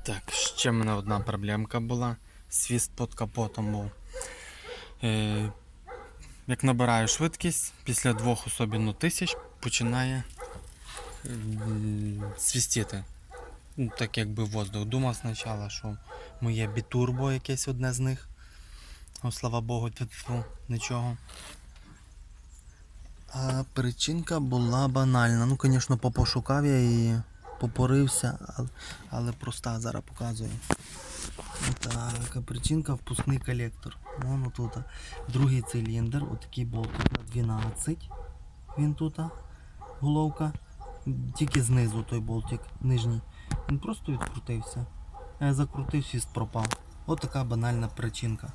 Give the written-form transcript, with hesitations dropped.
Так, ще в мене одна проблемка була. Свіст під капотом був. Як набираю швидкість, після 2 особливо тисяч починає свістіти. Так якби воздух. Думав спочатку, що моє бітурбо якесь одне з них. О, слава Богу, нічого. А причинка була банальна. Ну, звісно, попошукав я її, попорився, але проста, зараз показую. Так, причинка впускний колектор. Вон тут. Другий циліндр, отакий болтик на 12. Він тут, головка. Тільки знизу той болтик, нижній. Він просто відкрутився. Я закрутив, свіст пропав. От така банальна причинка.